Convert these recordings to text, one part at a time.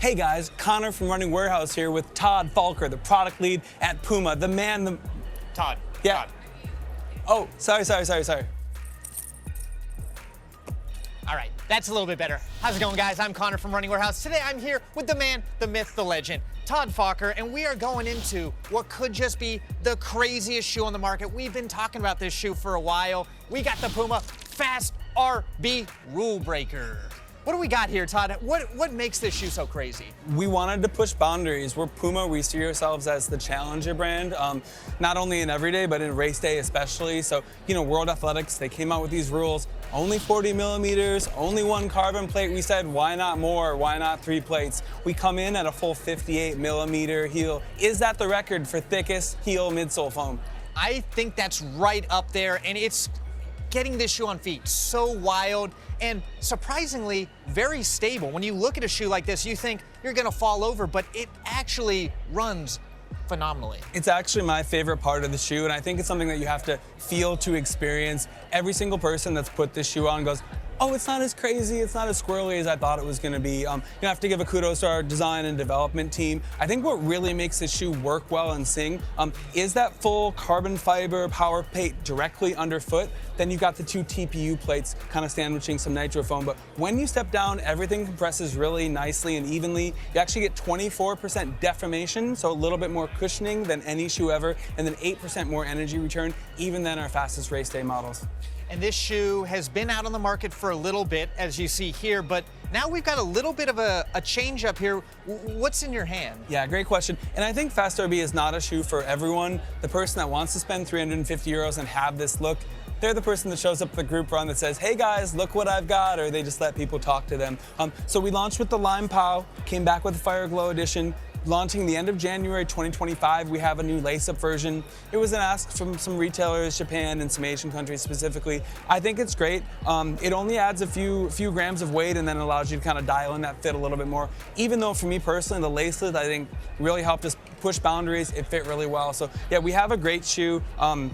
Hey guys, Connor from Running Warehouse here with Todd Falker, the product lead at Puma, the man, the... Todd. Yeah. Todd. Oh, sorry. All right, that's a little bit better. How's it going, guys? I'm Connor from Running Warehouse. Today I'm here with the man, the myth, the legend, Todd Falker, and we are going into what could just be the craziest shoe on the market. We've been talking about this shoe for a while. We got the Puma Fast RB Rule Breaker. What do we got here, Todd? What makes this shoe so crazy? We wanted to push boundaries. We're Puma. We see ourselves as the challenger brand, not only in everyday, but in race day especially. So, you know, World Athletics, they came out with these rules. Only 40 millimeters, only one carbon plate. We said, why not more? Why not 3 plates? We come in at a full 58 millimeter heel. Is that the record for thickest heel midsole foam? I think that's right up there, and it's getting this shoe on feet so wild and surprisingly very stable. When you look at a shoe like this, you think you're gonna fall over, but it actually runs phenomenally. It's actually my favorite part of the shoe, and I think it's something that you have to feel to experience. Every single person that's put this shoe on goes, oh, it's not as crazy, it's not as squirrely as I thought it was gonna be. You have to give a kudos to our design and development team. I think what really makes this shoe work well and sing is that full carbon fiber power plate directly underfoot. Then you've got the 2 TPU plates kind of sandwiching some nitro foam. But when you step down, everything compresses really nicely and evenly. You actually get 24% deformation, so a little bit more cushioning than any shoe ever, and then 8% more energy return, even than our fastest race day models. And this shoe has been out on the market for a little bit, as you see here, but now we've got a little bit of a change up here. What's in your hand? Yeah, great question. And I think Fast RB is not a shoe for everyone. The person that wants to spend 350 euros and have this look, they're the person that shows up at the group run that says, hey guys, look what I've got, or they just let people talk to them. So we launched with the Lime Pow, came back with the Fire Glow Edition. Launching the end of January 2025, we have a new lace-up version. It was an ask from some retailers, Japan and some Asian countries specifically. I think it's great. It only adds a few grams of weight and then allows you to kind of dial in that fit a little bit more. Even though for me personally, the laceless I think really helped us push boundaries. It fit really well. So yeah, we have a great shoe.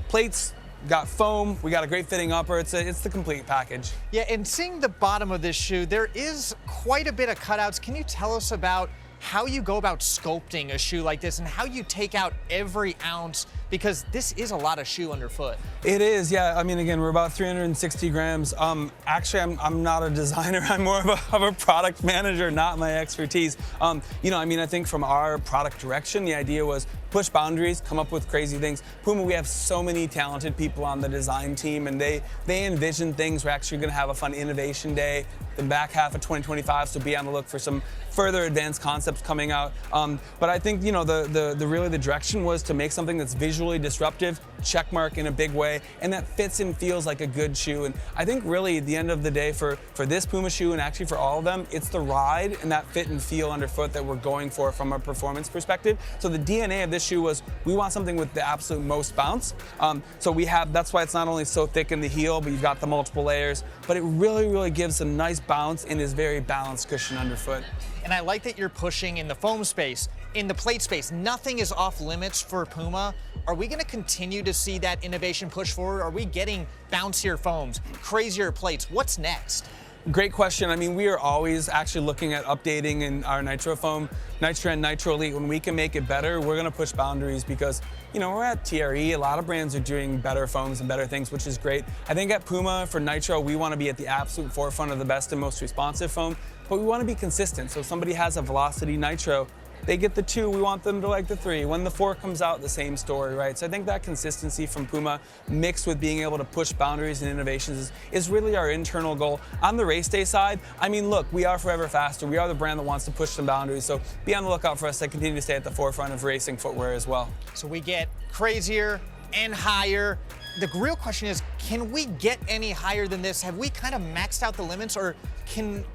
Plates, got foam, we got a great fitting upper. It's the complete package. Yeah, and seeing the bottom of this shoe, there is quite a bit of cutouts. Can you tell us about how you go about sculpting a shoe like this and how you take out every ounce, because this is a lot of shoe underfoot. It is, yeah. I mean, again, we're about 360 grams. Actually, I'm not a designer. I'm more of a product manager, not my expertise. You know, I mean, I think from our product direction, the idea was push boundaries, come up with crazy things. Puma, we have so many talented people on the design team, and they envision things. We're actually going to have a fun innovation day the back half of 2025, so be on the look for some further advanced concepts coming out. But I think, you know, really the direction was to make something that's visually disruptive, checkmark in a big way, and that fits and feels like a good shoe. And I think really at the end of the day for this Puma shoe, and actually for all of them, it's the ride and that fit and feel underfoot that we're going for from a performance perspective. So the DNA of this shoe was we want something with the absolute most bounce. So that's why it's not only so thick in the heel, but you've got the multiple layers, but it really gives a nice bounce and is very balanced cushion underfoot. And I like that you're pushing in the foam space, in the plate space. Nothing is off limits for Puma. Are we going to continue to see that innovation push forward? Are we getting bouncier foams, crazier plates? What's next? Great question. I mean, we are always actually looking at updating in our Nitro foam, Nitro and Nitro Elite. When we can make it better, we're going to push boundaries because, you know, we're at TRE. A lot of brands are doing better foams and better things, which is great. I think at Puma, for Nitro, we want to be at the absolute forefront of the best and most responsive foam, but we want to be consistent. So if somebody has a Velocity Nitro, they get the 2, we want them to like the 3. When the 4 comes out, the same story, right? So I think that consistency from Puma mixed with being able to push boundaries and innovations is really our internal goal. On the race day side, I mean, look, we are forever faster. We are the brand that wants to push some boundaries. So be on the lookout for us to continue to stay at the forefront of racing footwear as well. So we get crazier and higher. The real question is, can we get any higher than this? Have we kind of maxed out the limits, or can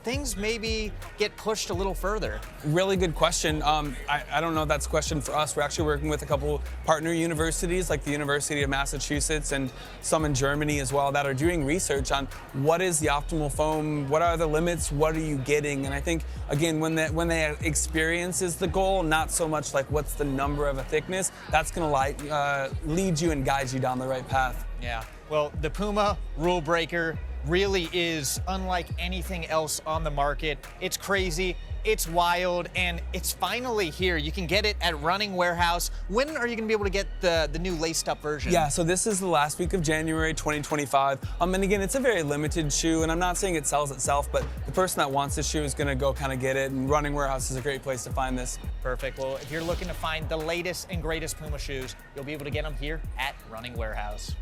things maybe get pushed a little further? Really good question. I don't know if that's a question for us. We're actually working with a couple partner universities like the University of Massachusetts and some in Germany as well that are doing research on what is the optimal foam, what are the limits, what are you getting? And I think, again, when the experience is the goal, not so much like what's the number of a thickness, that's going to lead you and guide you down the right path. Yeah. Well, the Puma Rule Breaker, really is unlike anything else on the market. It's crazy, it's wild, and it's finally here. You can get it at Running Warehouse. When are you gonna be able to get the new laced up version? Yeah, so this is the last week of January 2025. And again, it's a very limited shoe, and I'm not saying it sells itself, but the person that wants this shoe is gonna go kind of get it, and Running Warehouse is a great place to find this. Perfect. Well, if you're looking to find the latest and greatest Puma shoes, you'll be able to get them here at Running Warehouse.